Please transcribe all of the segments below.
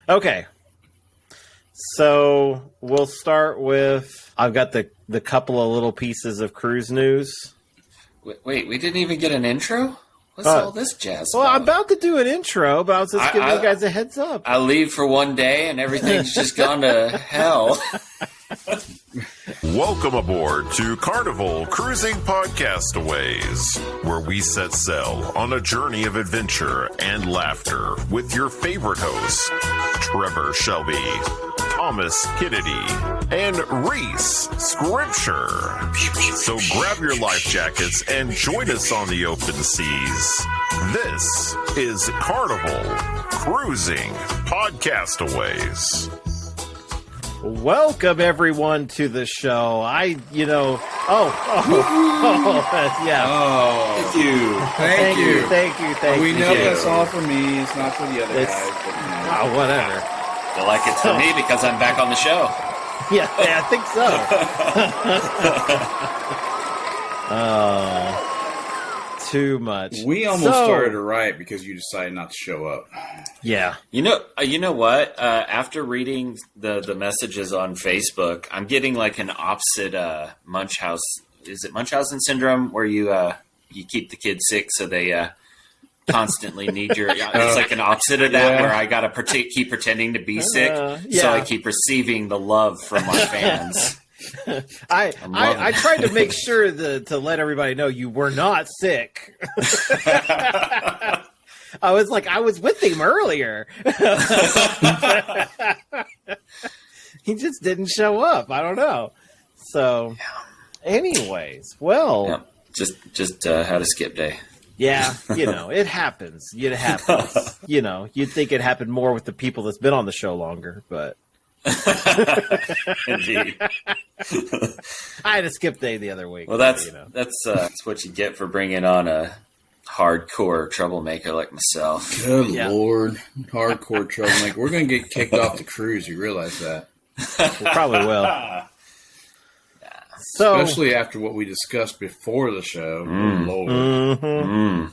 Okay. So we'll start with, I've got the couple of little pieces of cruise news. Wait, we didn't even get an intro? What's all this jazz Well, about? I'm about to do an intro, but I was just giving you guys a heads up. I leave for one day and everything's just gone to hell. Welcome aboard to Carnival Cruising Podcastaways, where we set sail on a journey of adventure and laughter with your favorite hosts, Trevor Shelby, Thomas Kennedy, and Reese Scripture. So grab your life jackets and join us on the open seas. This is Carnival Cruising Podcastaways. Welcome everyone to the show. Yeah. Oh, thank you. Thank you. We know that's all for me. It's not for the other guys. But, Oh, whatever. Feel like it's for me because I'm back on the show. Yeah, I think so. Too much. we almost started to riot because you decided not to show up. Yeah. You know what? After reading the messages on Facebook, I'm getting like an opposite Munchausen. Is it Munchausen syndrome where you keep the kids sick so they constantly need your? It's like an opposite of that where I gotta keep pretending to be sick, so I keep receiving the love from my fans. I tried to make sure to let everybody know you were not sick. I was with him earlier. He just didn't show up. I don't know. So, anyways, well, just had a skip day. Yeah, it happens. It happens. You'd think it happened more with the people that's been on the show longer, but. Indeed. I had a skip day the other week. Well, that's what you get for bringing on a hardcore troublemaker like myself. Good Lord. Hardcore troublemaker. We're going to get kicked off the cruise. You realize that? We probably will. So, especially after what we discussed before the show. Lord. Mm-hmm.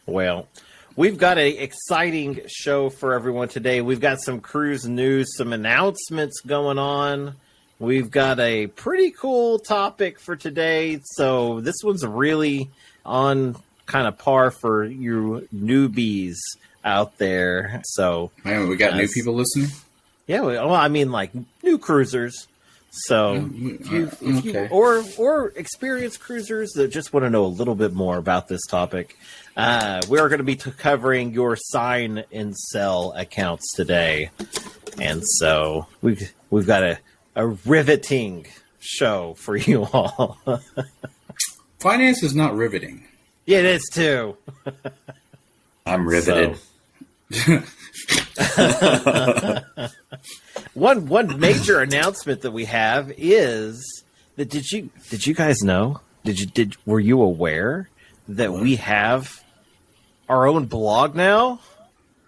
Well, we've got an exciting show for everyone today. We've got some cruise news, some announcements going on. We've got a pretty cool topic for today. So this one's really on kind of par for you newbies out there. So, man, we got new people listening? Yeah, like new cruisers. So, if you or experienced cruisers that just want to know a little bit more about this topic, we are going to be covering your sign and sail accounts today, and so we've got a riveting show for you all. Finance is not riveting. Yeah, it is too. I'm riveted. One major announcement that we have is that did you guys know? Were you aware that we have our own blog now?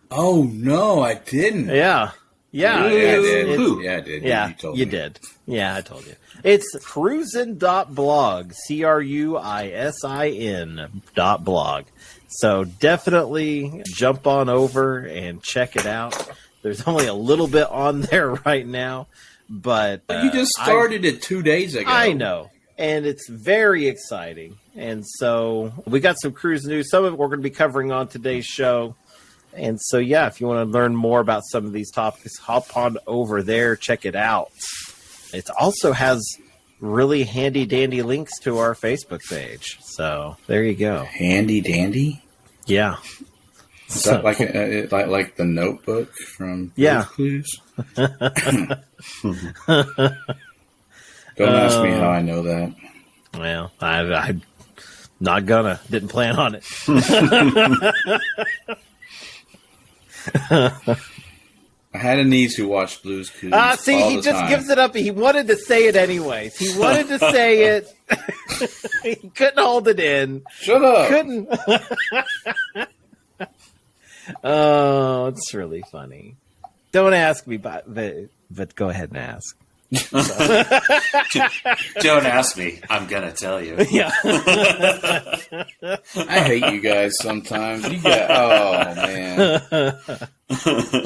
Oh no, I didn't. Yeah. Yeah, I did. Yeah, I did. Yeah, you did. Yeah, I told you. It's Cruisin.Blog. Cruisin.blog. So definitely jump on over and check it out. There's only a little bit on there right now, but you just started it 2 days ago. I know, and it's very exciting. And so we got some cruise news. Some of it we're going to be covering on today's show. And so, if you want to learn more about some of these topics, hop on over there, check it out. It also has really handy dandy links to our Facebook page. So there you go. Handy dandy? Yeah. Is that like the Notebook from Clues? Don't ask me how I know that. Well, I'm not gonna. Didn't plan on it. I had a niece who watched Blue's Clues. He just gives it up. He wanted to say it anyways. He wanted to say it. He couldn't hold it in. Shut up. Couldn't. Oh, it's really funny. Don't ask me, but go ahead and ask. Don't ask me. I'm gonna tell you. Yeah. I hate you guys sometimes. Oh man.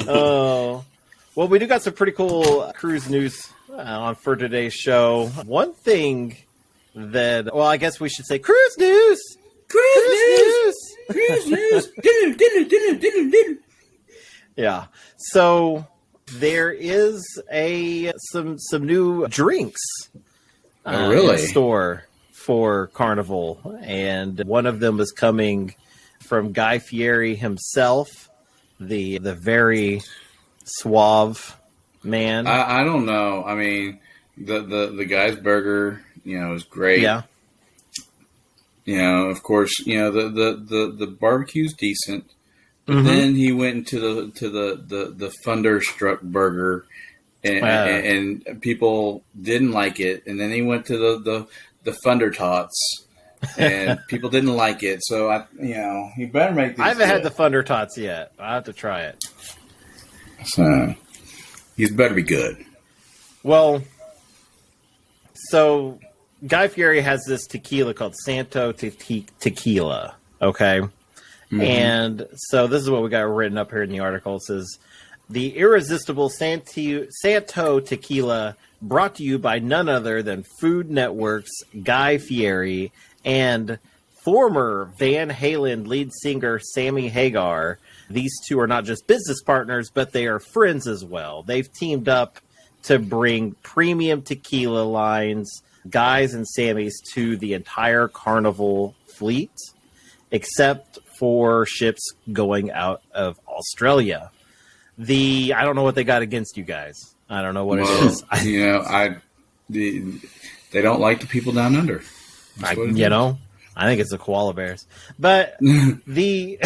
Oh. Well, we do got some pretty cool cruise news on for today's show. One thing that, well, I guess we should say cruise news. Cruise news. Yeah. So there is some new drinks really? in store for Carnival, and one of them is coming from Guy Fieri himself, the very suave man. I don't know. I mean, the guy's burger, is great. Yeah. Of course, the barbecue's decent. But then he went into the Thunderstruck burger, and people didn't like it. And then he went to the Thunder Tots, and people didn't like it. So he better make these. I haven't had the Thunder Tots yet. I will have to try it. So he's better be good. Well, so Guy Fieri has this tequila called Santo Tequila. Okay. And so this is what we got written up here in the article. It says, the irresistible Santo Tequila, brought to you by none other than Food Network's Guy Fieri and former Van Halen lead singer Sammy Hagar. These two are not just business partners, but they are friends as well. They've teamed up to bring premium tequila lines, Guys and Sammys, to the entire Carnival fleet, except for ships going out of Australia. I don't know what they got against you guys. I don't know what it is. They don't like the people down under. I think it's the koala bears. But the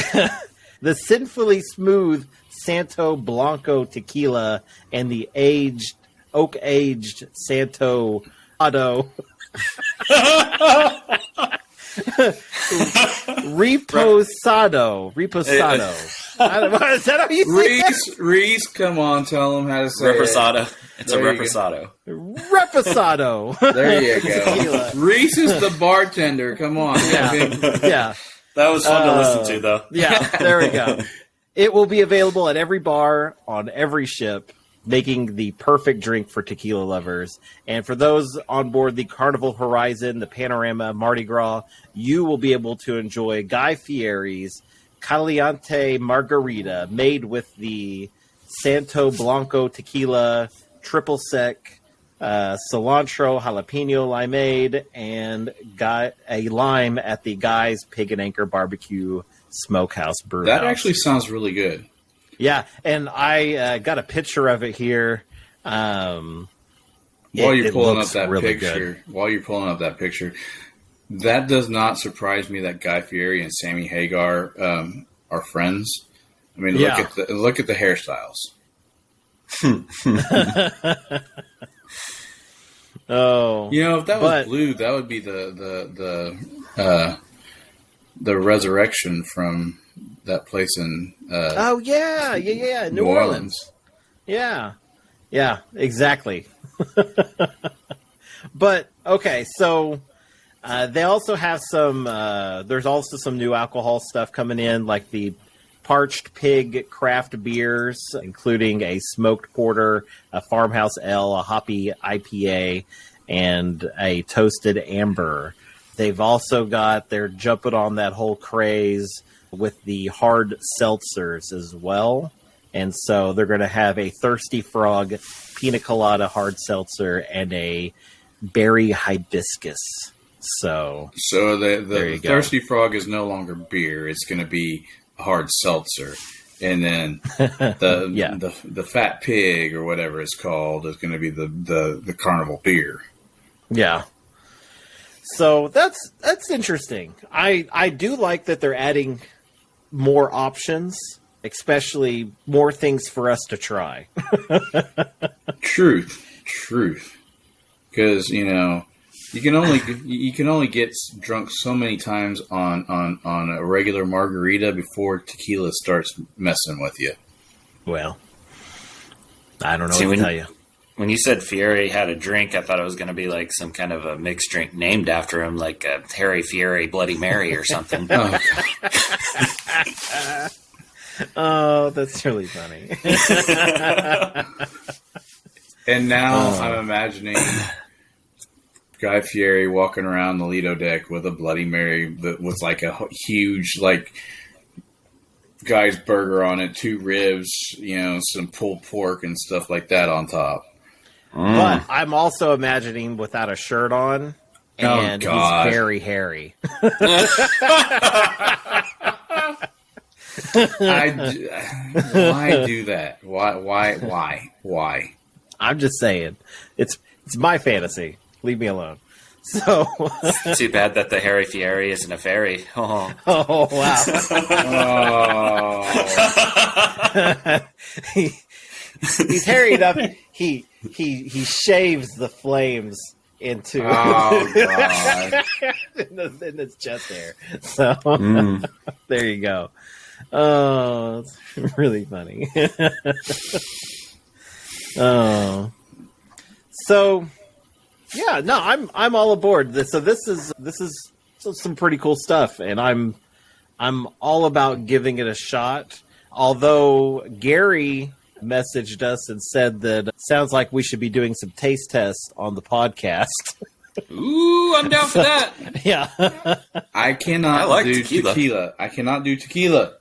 sinfully smooth Santo Blanco tequila and the oak-aged Santo Ado Reposado. Is that how you say it? Reese, come on, tell them how to say Reposado. it. It's a reposado. Reposado. There you go. Reese is the bartender. Come on. Yeah. That was fun to listen to, though. Yeah, there we go. It will be available at every bar on every ship, making the perfect drink for tequila lovers. And for those on board the Carnival Horizon, the Panorama, Mardi Gras, you will be able to enjoy Guy Fieri's Caliente Margarita, made with the Santo Blanco tequila, triple sec, cilantro, jalapeno limeade, and got a lime at the Guy's Pig and Anchor Barbecue Smokehouse Brew That House. actually sounds really good. Yeah, and I got a picture of it here. While you're pulling up that picture, that does not surprise me that Guy Fieri and Sammy Hagar are friends. I mean, look at the hairstyles. Oh, if that was blue, that would be the resurrection from that place in New Orleans. Yeah, exactly. But okay, so they also have some. There's also some new alcohol stuff coming in, like the Parched Pig craft beers, including a smoked porter, a farmhouse ale, a hoppy IPA, and a toasted amber. They've also they're jumping on that whole craze with the hard seltzers as well. And so they're going to have a Thirsty Frog pina colada hard seltzer and a berry hibiscus. So the Thirsty Frog is no longer beer. It's going to be a hard seltzer. And then the Fat Pig or whatever it's called is going to be the Carnival beer. Yeah. So that's interesting. I do like that they're adding more options, especially more things for us to try. Truth. Because you can only get drunk so many times on a regular margarita before tequila starts messing with you. Well, I don't know what to tell you. When you said Fieri had a drink, I thought it was going to be like some kind of a mixed drink named after him, like a Harry Fieri Bloody Mary or something. Oh, that's really funny. And now I'm imagining Guy Fieri walking around the Lido deck with a Bloody Mary that was like a huge, like, Guy's burger on it, 2 ribs, some pulled pork and stuff like that on top. But I'm also imagining without a shirt on, and he's very hairy. Why do that? Why? I'm just saying, it's my fantasy. Leave me alone. So too bad that the Harry Fieri isn't a fairy. Oh, wow. He's hairy enough. He shaves the flames into in his chest hair. So there you go. Oh, it's really funny. Oh, so yeah, no, I'm all aboard. So this is some pretty cool stuff, and I'm all about giving it a shot. Although Gary messaged us and said that it sounds like we should be doing some taste tests on the podcast. Ooh, I'm down for that. Yeah. I cannot do tequila. I cannot do tequila.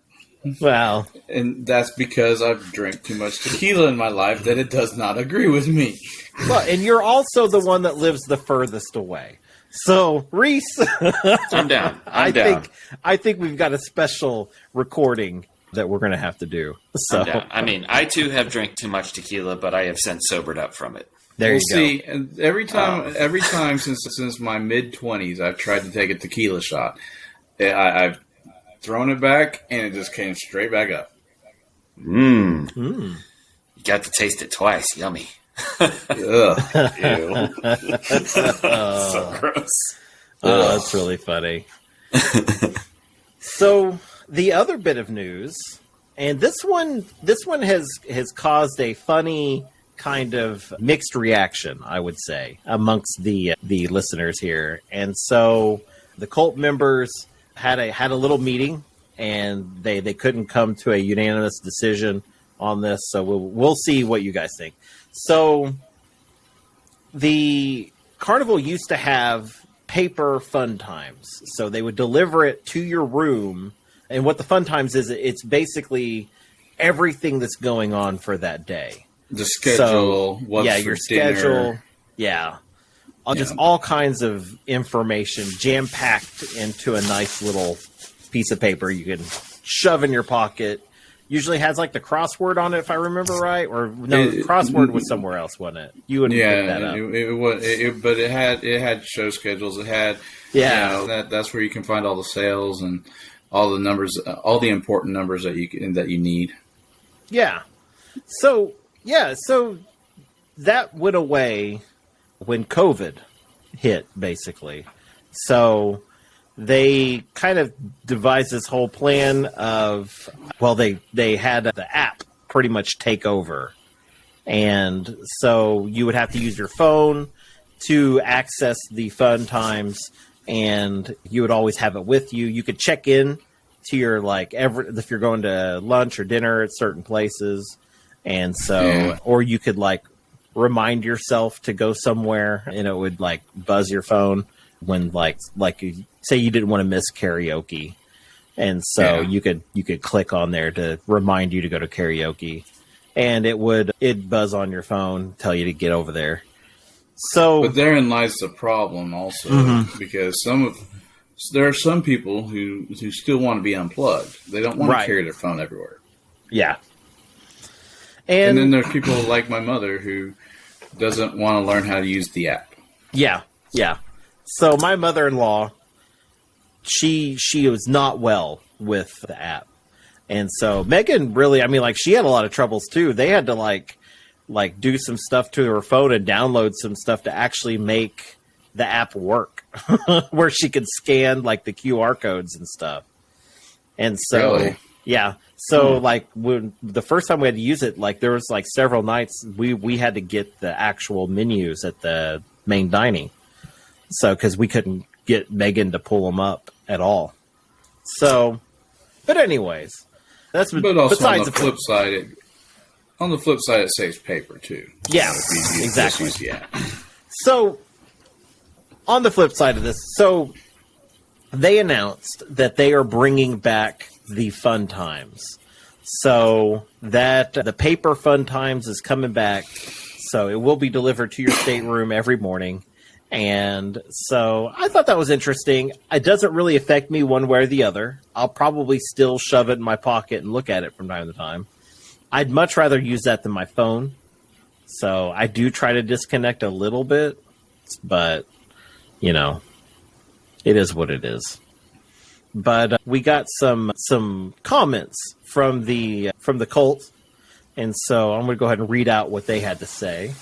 Wow. And that's because I've drank too much tequila in my life that it does not agree with me. Well, and you're also the one that lives the furthest away. So, Reese, I'm down. I'm down. I think we've got a special recording that we're going to have to do. So, I'm down. I mean, I too have drank too much tequila, but I have since sobered up from it. There you go. See, every time since my mid-20s, I've tried to take a tequila shot. I've thrown it back, and it just came straight back up. You got to taste it twice. Yummy. Ugh. Ew. So gross. Oh, that's really funny. So the other bit of news, and this one has caused a funny kind of mixed reaction, I would say, amongst the listeners here. And so the cult members had a little meeting, and they couldn't come to a unanimous decision on this. So we'll see what you guys think. So the Carnival used to have paper fun times. So they would deliver it to your room. And what the fun times is, it's basically everything that's going on for that day. The schedule, what's for your dinner. schedule. Yeah. Just all kinds of information jam-packed into a nice little piece of paper you can shove in your pocket. Usually has like the crossword on it, if I remember right. Or no, the crossword was somewhere else, wasn't it? You wouldn't pick that up. But it had show schedules. It had that's where you can find all the sales and all the numbers, all the important numbers that you need. Yeah. So that went away when COVID hit, basically. So they kind of devised this whole plan of, they had the app pretty much take over. And so you would have to use your phone to access the fun times, and you would always have it with you. You could check in to your, if you're going to lunch or dinner at certain places. And so, or you could remind yourself to go somewhere, and it would buzz your phone when say you didn't want to miss karaoke. And so you could click on there to remind you to go to karaoke, and it'd buzz on your phone, tell you to get over there. So, but therein lies the problem also, because there are some people who still want to be unplugged. They don't want to carry their phone everywhere. Yeah. And then there's people like my mother who doesn't want to learn how to use the app. Yeah, yeah. So my mother-in-law, she was not well with the app. And so Megan really, she had a lot of troubles too. They had to do some stuff to her phone and download some stuff to actually make the app work where she could scan the QR codes and stuff. And so, really? Yeah. So like when the first time we had to use it, like there was like several nights we had to get the actual menus at the main dining. So because we couldn't get Megan to pull them up at all. So, but anyways, that's but also on the flip side. On the flip side, it saves paper too. Yeah, exactly. Yeah. So, on the flip side of this, so they announced that they are bringing back the Fun Times. So that the paper Fun Times is coming back. So it will be delivered to your stateroom every morning. And so I thought that was interesting. It doesn't really affect me one way or the other. I'll probably still shove it in my pocket and look at it from time to time. I'd much rather use that than my phone. So I do try to disconnect a little bit, but you know, it is what it is. But we got some comments from the cult, and so I'm going to go ahead and read out what they had to say.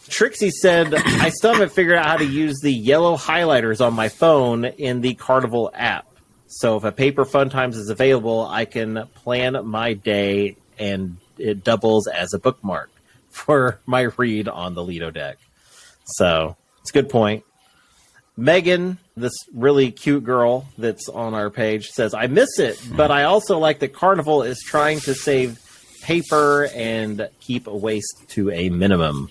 Trixie said, I still haven't figured out how to use the yellow highlighters on my phone in the Carnival app. So if a paper Fun Times is available, I can plan my day and it doubles as a bookmark for my read on the Lido deck. So it's a good point. Megan, this really cute girl that's on our page, says, I miss it, but I also like that Carnival is trying to save paper and keep waste to a minimum.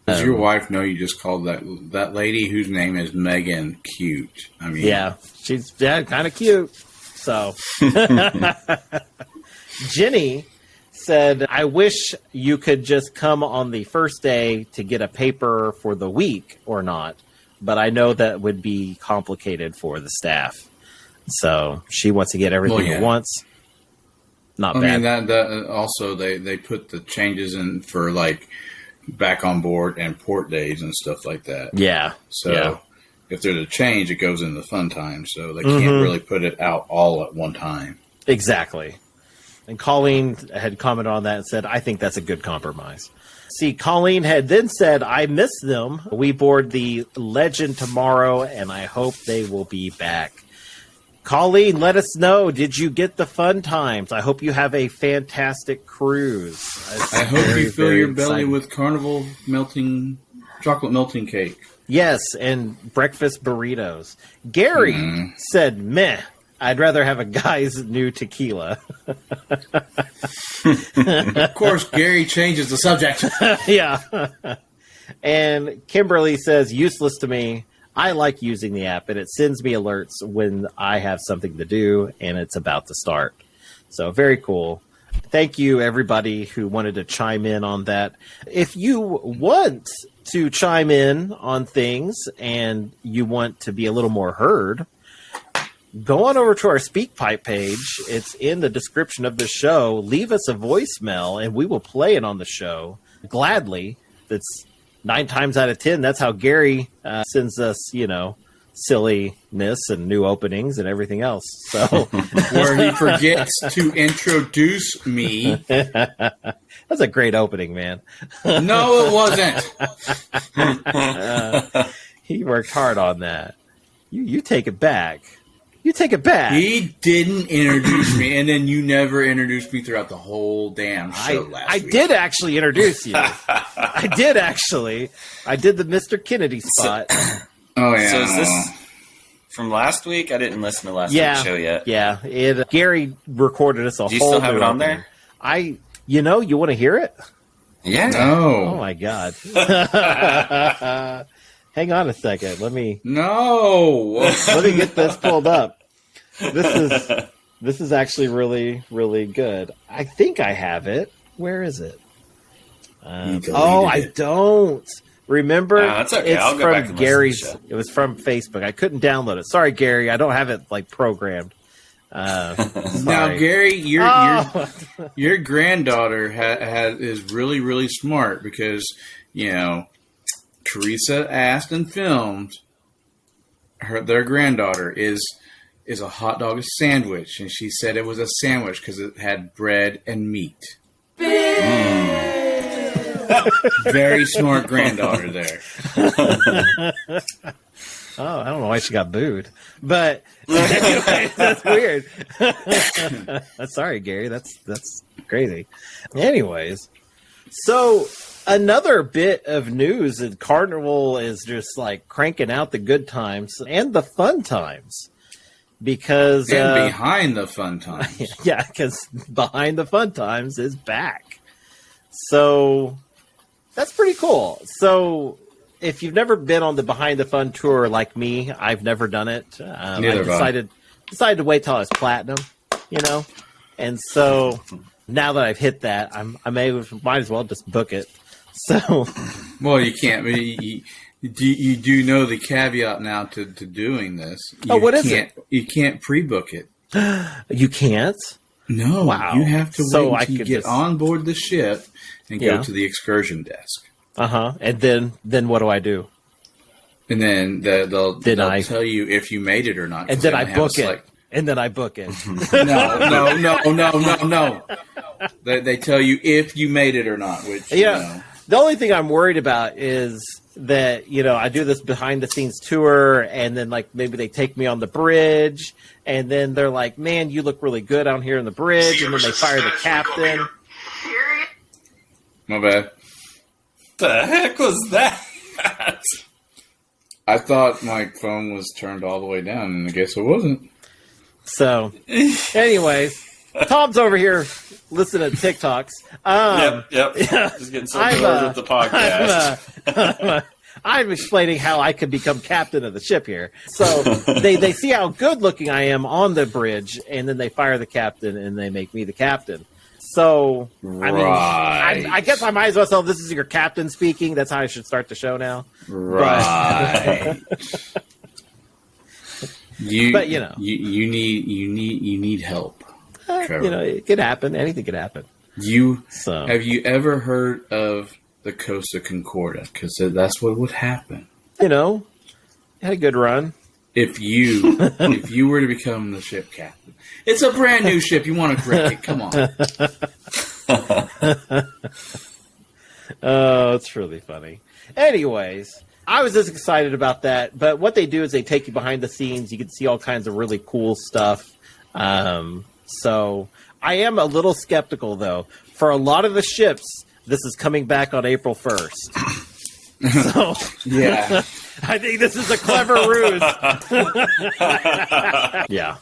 Does your wife know you just called that lady whose name is Megan cute? I mean, yeah, she's kind of cute. So, Jenny said, I wish you could just come on the first day to get a paper for the week or not, but I know that would be complicated for the staff. So she wants to get everything at once. Not bad. I mean, that also they put the changes in for like back on board and port days and stuff like that. Yeah. So if there's a change, it goes in the Fun Time. So they can't really put it out all at one time. Exactly. And Colleen had commented on that and said, I think that's a good compromise. See, Colleen had then said, I miss them. We board the Legend tomorrow, and I hope they will be back. Colleen, let us know. Did you get the Fun Times? I hope you have a fantastic cruise. I hope you fill your belly with Carnival chocolate melting cake. Yes, and breakfast burritos. Gary said, meh. I'd rather have a guy's new tequila. Of course, Gary changes the subject. Yeah. And Kimberly says, useless to me. I like using the app, and it sends me alerts when I have something to do, and it's about to start. So very cool. Thank you, everybody who wanted to chime in on that. If you want to chime in on things and you want to be a little more heard, go on over to our SpeakPipe page. It's in the description of the show. Leave us a voicemail, and we will play it on the show gladly. That's 9 times out of 10. That's how Gary sends us, silliness and new openings and everything else. So where he forgets to introduce me. That's a great opening, man. No, it wasn't. He worked hard on that. You take it back. You take it back. He didn't introduce me, and then you never introduced me throughout the whole damn show last week. I did actually introduce you. I did actually. I did the Mr. Kennedy spot. Oh, yeah. So is this from last week? I didn't listen to last week's show yet. Yeah. Gary recorded us a whole Do you still have it on there? You want to hear it? Yeah. No. Oh, my God. Hang on a second. Let me get this pulled up. This is actually really, really good. I think I have it. Where is it? I don't. Remember? That's okay. It's I'll go back from and Gary's. listen to the show. It was from Facebook. I couldn't download it. Sorry, Gary. I don't have it programmed. Now, Gary, your granddaughter is really, really smart because Teresa asked and filmed their granddaughter is a hot dog a sandwich, and she said it was a sandwich because it had bread and meat. Very smart granddaughter there. Oh, I don't know why she got booed, but anyway, that's weird. Sorry, Gary. That's crazy. Anyways, so another bit of news that Carnival is just like cranking out the good times and the fun times because behind the fun times. Yeah, because behind the fun times is back. So that's pretty cool. So if you've never been on the Behind the Fun tour like me, I've never done it. I decided to wait till I was platinum, and so now that I've hit that, might as well just book it. So, well, you can't. You do know the caveat now to doing this. What is it? You can't pre-book it. You can't? No. Wow. You have to wait until you get on board the ship and go to the excursion desk. And then what do I do? And then they'll tell you if you made it or not. And then I book it. And then I book it. No. They tell you if you made it or not. Which The only thing I'm worried about is that I do this behind the scenes tour, and then like maybe they take me on the bridge, and then they're like, "Man, you look really good out here on the bridge," and then they fire the captain. My bad. The heck was that? I thought my phone was turned all the way down, and I guess it wasn't. So, anyways, Tom's over here listening to TikToks. Yep. Yeah. Just getting so bored with the podcast. I'm explaining how I could become captain of the ship here. So they see how good looking I am on the bridge, and then they fire the captain, and they make me the captain. So, I guess I might as well say this is your captain speaking. That's how I should start the show now. Right. You but you need help. Trevor. It could happen. Anything could happen. Have you ever heard of the Costa Concordia? Because that's what would happen. Had a good run. If you were to become the ship captain, it's a brand new ship. You want to wreck it? Come on. Oh, it's really funny. Anyways, I was just excited about that. But what they do is they take you behind the scenes. You can see all kinds of really cool stuff. So I am a little skeptical, though. For a lot of the ships, this is coming back on April 1st. So yeah, I think this is a clever ruse. Yeah.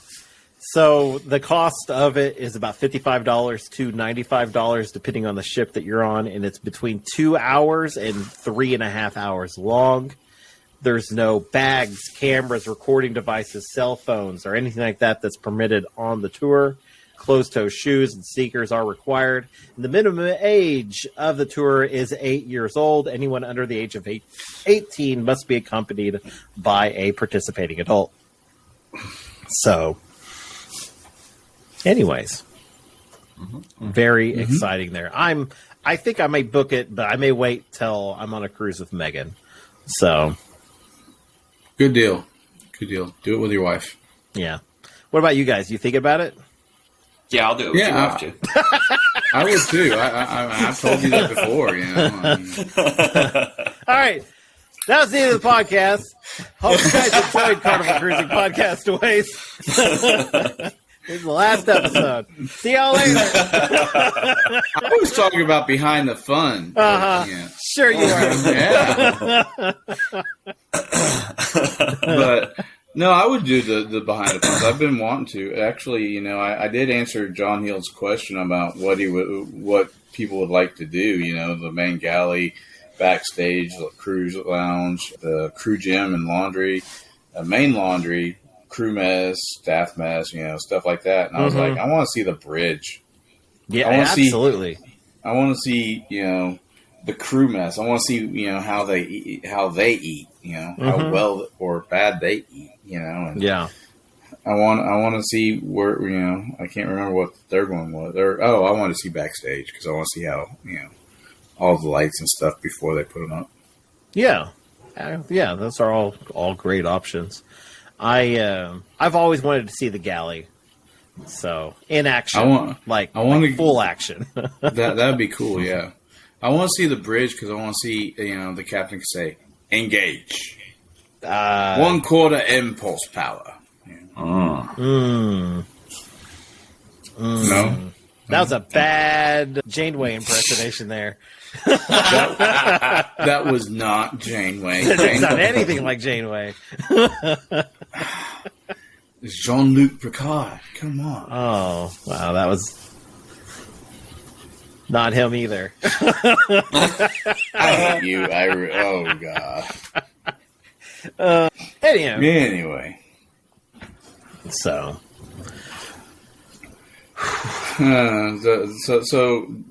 So the cost of it is about $55 to $95, depending on the ship that you're on, and it's between 2 hours and 3.5 hours long. There's no bags, cameras, recording devices, cell phones, or anything like that that's permitted on the tour. Closed-toe shoes and sneakers are required. And the minimum age of the tour is 8 years old. Anyone under the age of 18 must be accompanied by a participating adult. So, anyways, very exciting there. I think I may book it, but I may wait till I'm on a cruise with Megan. So, good deal. Do it with your wife. Yeah. What about you guys? You think about it? Yeah, I'll do it. Yeah, you have to. I would too. I've told you that before. All right. That was the end of the podcast. Hope you guys enjoyed Carnival Cruising Podcastaways. This is the last episode. See y'all later. I was talking about behind the fun. Yeah. Sure you are. Yeah. But no, I would do the behind the fun. I've been wanting to. Actually, I did answer John Hill's question about what people would like to do. The main galley, backstage, the cruise lounge, the crew gym and laundry, main laundry, crew mess, staff mess, stuff like that. And I was like, I want to see the bridge. Yeah, absolutely. I want to see, the crew mess. I want to see, how they eat, how how well or bad they eat, And yeah. I want to see where, I can't remember what the third one was. I want to see backstage because I want to see how, all the lights and stuff before they put them up. Yeah. Yeah, those are all great options. I've always wanted to see the galley. So, in action. I want full action. That'd be cool, yeah. I want to see the bridge because I want to see, the captain say, engage. 1/4 impulse power. No? That was a bad Janeway impersonation there. That was not Janeway. It didn't sound anything like Janeway. It's Jean-Luc Picard. Come on. Oh, wow. That was not him either. I hate you. Oh, God. Anyway. So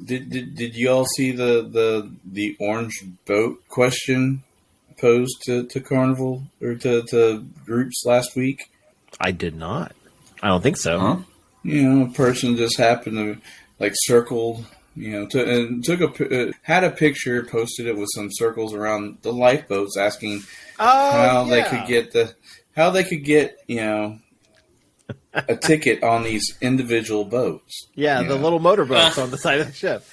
did you all see the orange boat question posed to Carnival or to groups last week? I did not. I don't think so. Huh? A person just happened to circled, had a picture, posted it with some circles around the lifeboats, asking how they could get a ticket on these individual boats. Yeah, the little motorboats on the side of the ship.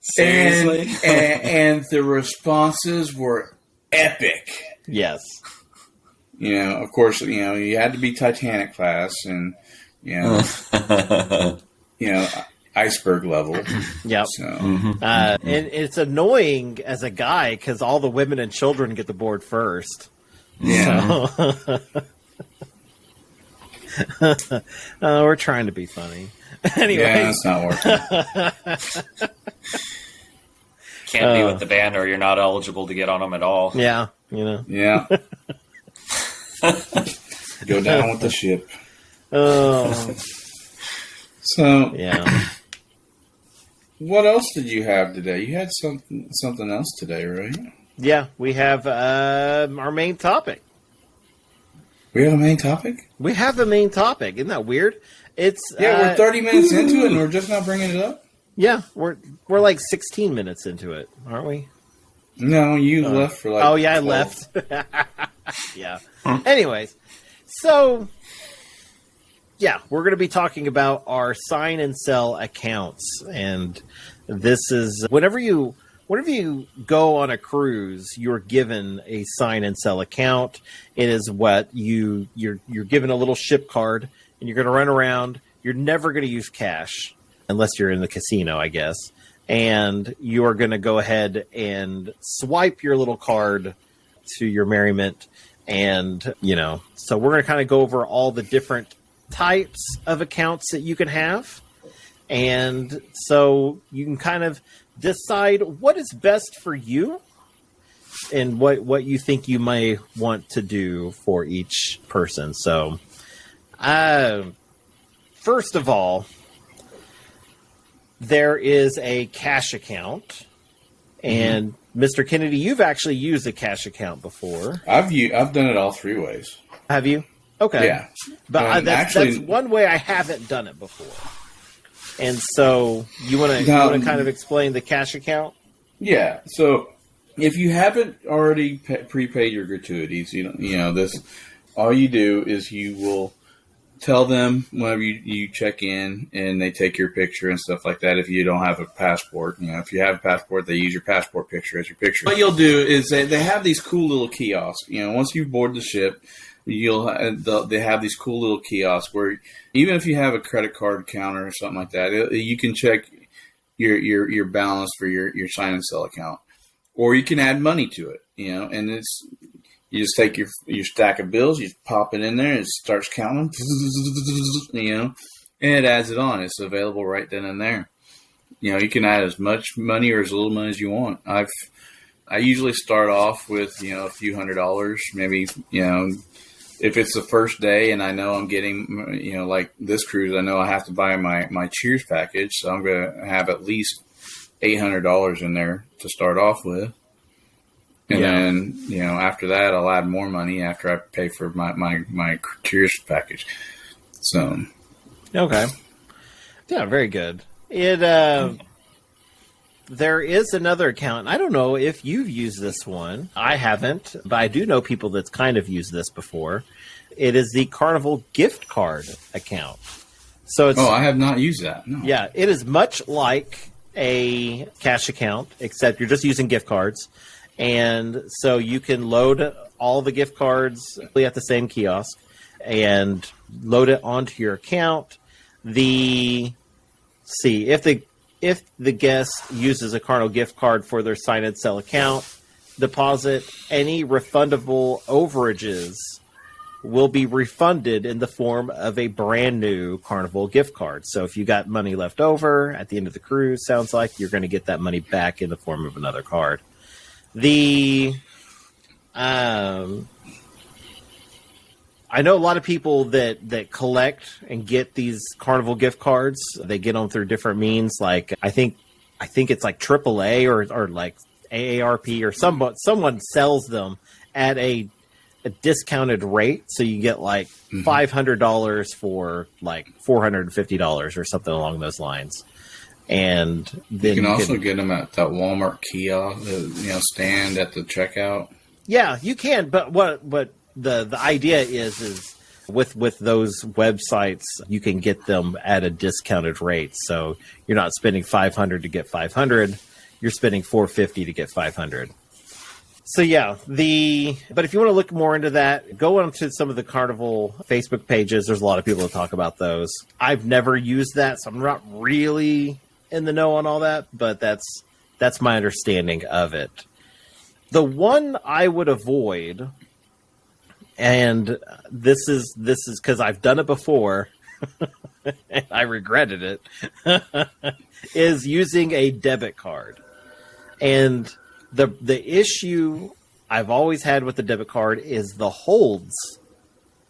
Seriously? And the responses were epic. Yes. Of course, you had to be Titanic class and, iceberg level. Yep. So. And it's annoying as a guy because all the women and children get the board first. Yeah. So. We're trying to be funny. Anyway. Yeah, it's not working. Can't be with the band or you're not eligible to get on them at all. Yeah. Yeah. Go down with the ship. Oh. So, yeah. What else did you have today? You had something else today, right? Yeah, we have our main topic. We have a main topic? We have a main topic. Isn't that weird? It's we're 30 minutes into it and we're just not bringing it up? Yeah, we're like 16 minutes into it, aren't we? No, you left for like 12. I left. Yeah. Anyways, so yeah, we're going to be talking about our sign and sell accounts, and this is whenever you go on a cruise, you're given a sign and sell account. It is what you're given a little ship card, and you're going to run around. You're never going to use cash unless you're in the casino, I guess. And you are going to go ahead and swipe your little card to your merriment. And, so we're going to kind of go over all the different types of accounts that you can have. And so you can kind of decide what is best for you and what you think you may want to do for each person. So, first of all, there is a cash account, and Mr. Kennedy, you've actually used a cash account before. I've done it all 3 ways. Have you? Okay. Yeah. But that's one way I haven't done it before. And so you want to kind of explain the cash account? Yeah. So if you haven't already prepaid your gratuities, this, all you do is you will tell them whenever you check in and they take your picture and stuff like that. If you don't have a passport, if you have a passport, they use your passport picture as your picture. What you'll do is they have these cool little kiosks. Once you board the ship, they have these cool little kiosks where even if you have a credit card counter or something like that, you can check your balance for your sign and sell account, or you can add money to it. And it's. You just take your stack of bills, you pop it in there, and it starts counting, and it adds it on. It's available right then and there. You can add as much money or as little money as you want. I usually start off with a few $100s, maybe if it's the first day and I know I'm getting like this cruise, I know I have to buy my Cheers package, so I'm gonna have at least $800 in there to start off with. And then, after that, I'll add more money after I pay for my Cheers package. So. Okay. Yeah, very good. There is another account. I don't know if you've used this one. I haven't, but I do know people that's kind of used this before. It is the Carnival gift card account. So it's. Oh, I have not used that. No. Yeah, it is much like a cash account, except you're just using gift cards. And so you can load all the gift cards at the same kiosk and load it onto your account. If the guest uses a Carnival gift card for their sign and sell account deposit, any refundable overages will be refunded in the form of a brand new Carnival gift card. So if you got money left over at the end of the cruise, sounds like you're going to get that money back in the form of another card. I know a lot of people that collect and get these Carnival gift cards. They get them through different means. Like I think it's like AAA or like AARP or someone sells them at a discounted rate, so you get like $500 for like $450 or something along those lines. And then you can also get them at that Walmart kiosk, stand at the checkout. Yeah, you can. But what the idea is with those websites, you can get them at a discounted rate. So you're not spending $500 to get $500. You're spending $450 to get $500. So yeah, but if you want to look more into that, go onto some of the Carnival Facebook pages. There's a lot of people that talk about those. I've never used that, so I'm not really in the know on all that, but that's my understanding of it. The one I would avoid, and this is because I've done it before, and I regretted it, is using a debit card. And the issue I've always had with the debit card is the holds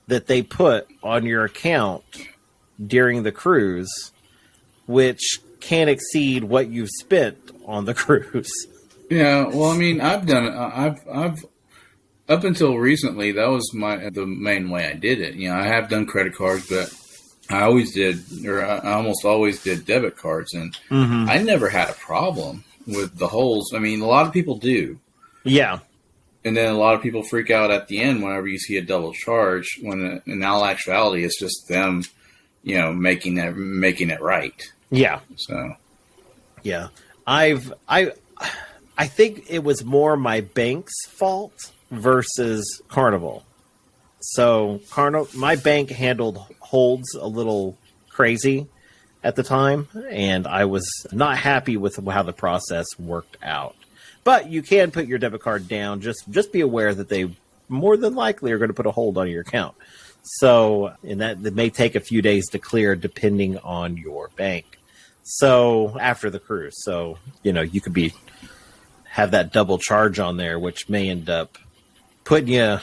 that they put on your account during the cruise, which can't exceed what you've spent on the cruise. Yeah, well, I mean, I've done it. I've up until recently, that was the main way I did it. I have done credit cards, but I almost always did debit cards, and I never had a problem with the holes. I mean, a lot of people do. Yeah. And then a lot of people freak out at the end whenever you see a double charge, when in all actuality, it's just them, making it right. Yeah. So. Yeah. I think it was more my bank's fault versus Carnival. So my bank handled holds a little crazy at the time, and I was not happy with how the process worked out. But you can put your debit card down. Just be aware that they more than likely are going to put a hold on your account. So, and that may take a few days to clear depending on your bank. So after the cruise, so you could have that double charge on there, which may end up putting you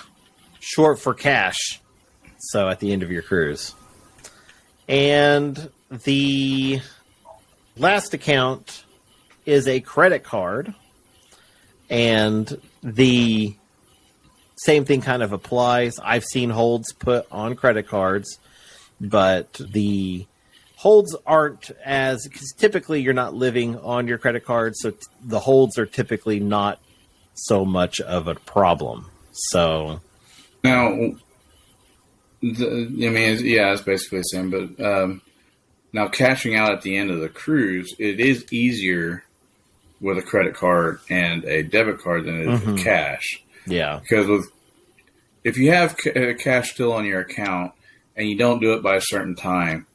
short for cash. So at the end of your cruise. And the last account is a credit card, and the same thing kind of applies. I've seen holds put on credit cards, but the holds aren't because typically you're not living on your credit card, so the holds are typically not so much of a problem. So now, it's basically the same, but now cashing out at the end of the cruise, it is easier with a credit card and a debit card than it is with cash. Yeah. Because if you have cash still on your account and you don't do it by a certain time,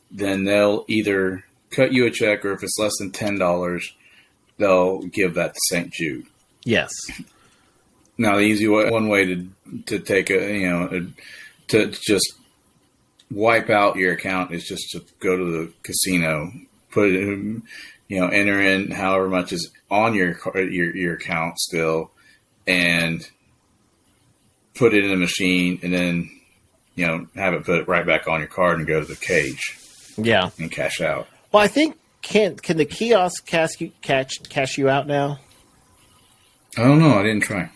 then they'll either cut you a check, or if it's less than $10, they'll give that to St. Jude. Yes. Now, the easy one way to take to just wipe out your account is just to go to the casino, put it, enter in however much is on your account still, and put it in a machine, and then have it put right back on your card and go to the cage. Yeah, and cash out. Well, I think can the kiosk cash you out now? I don't know. I didn't try.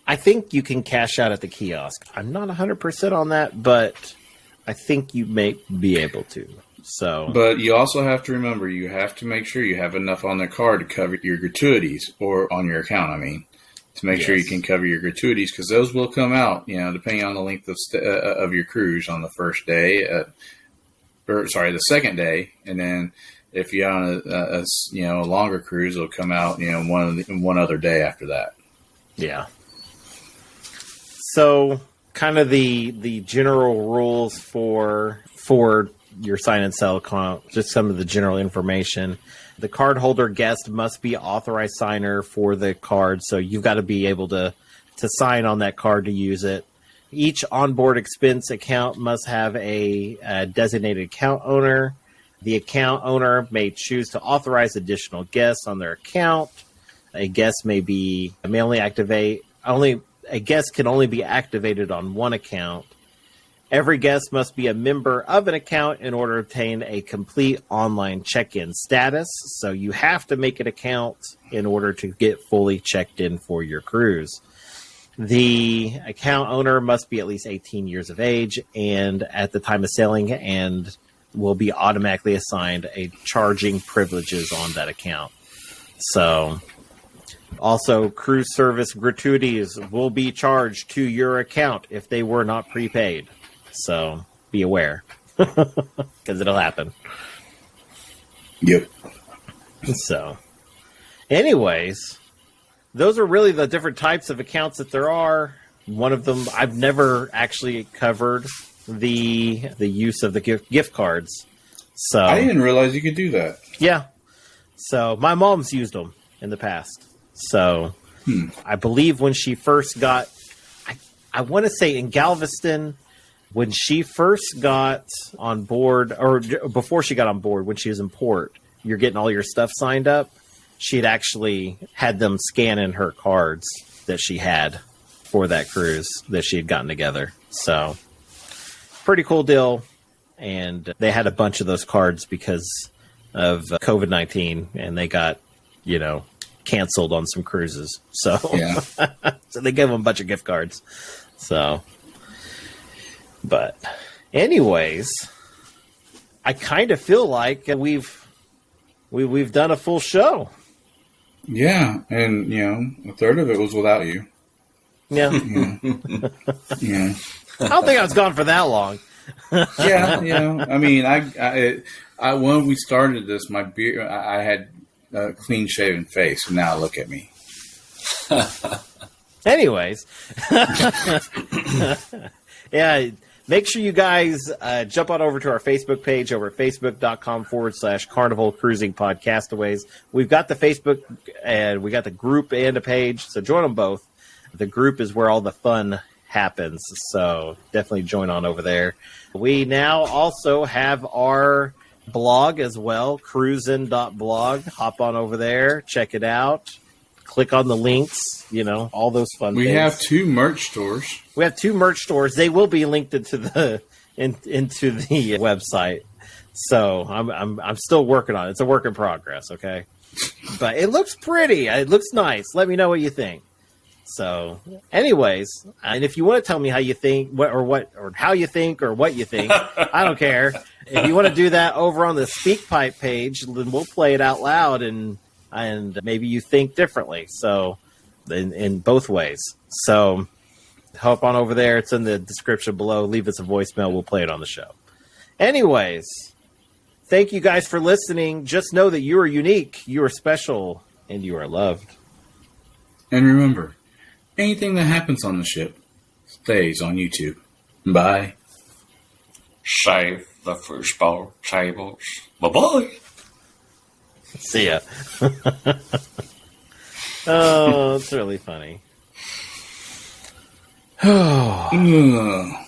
I think you can cash out at the kiosk. I'm not 100% on that, but I think you may be able to. So, but you also have to remember, you have to make sure you have enough on the card to cover your gratuities, or on your account, to make sure you can cover your gratuities, because those will come out, depending on the length of your cruise on the first day, the second day, and then if you're on a longer cruise, it'll come out one other day after that. Yeah. So, kind of the general rules for your sign and sell account, just some of the general information. The card holder guest must be authorized signer for the card, so you've got to be able to sign on that card to use it. Each onboard expense account must have a designated account owner. The account owner may choose to authorize additional guests on their account. A guest a guest can only be activated on one account. Every guest must be a member of an account in order to obtain a complete online check-in status. So you have to make an account in order to get fully checked in for your cruise. The account owner must be at least 18 years of age and at the time of sailing, and will be automatically assigned a charging privileges on that account. So also, cruise service gratuities will be charged to your account if they were not prepaid. So be aware, because it'll happen. Yep. So, anyways, those are really the different types of accounts that there are. One of them, I've never actually covered the use of the gift cards. So I didn't realize you could do that. Yeah. So my mom's used them in the past. So I believe when she first got, I want to say in Galveston, when she first got on board, or before she got on board, when she was in port, you're getting all your stuff signed up. She had actually had them scan in her cards that she had for that cruise that she had gotten together. So pretty cool deal. And they had a bunch of those cards because of COVID-19, and they got, canceled on some cruises. So, yeah. So they gave them a bunch of gift cards. So, but anyways, I kind of feel like we've done a full show. Yeah, and a third of it was without you. Yeah. Yeah. I don't think I was gone for that long. Yeah. I mean, I when we started this, my beard, I had a clean shaven face, and now look at me. Anyways, yeah. Make sure you guys jump on over to our Facebook page over at facebook.com/Carnival Cruising Podcastaways. We've got the Facebook and we got the group and a page, so join them both. The group is where all the fun happens, so definitely join on over there. We now also have our blog as well, Cruisin.Blog. Hop on over there, check it out. Click on the links, all those fun things. We have 2 merch stores. We have 2 merch stores. They will be linked into the website. So I'm still working on it. It's a work in progress, okay? But it looks pretty. It looks nice. Let me know what you think. So, anyways, and if you want to tell me how you think, or how you think, or what you think, I don't care. If you want to do that over on the SpeakPipe page, then we'll play it out loud, and maybe you think differently. So, in both ways. So, hop on over there. It's in the description below. Leave us a voicemail. We'll play it on the show. Anyways, thank you guys for listening. Just know that you are unique, you are special, and you are loved. And remember, anything that happens on the ship stays on YouTube. Bye. Save the football tables. Bye-bye. See ya. Oh, it's really funny. Ugh.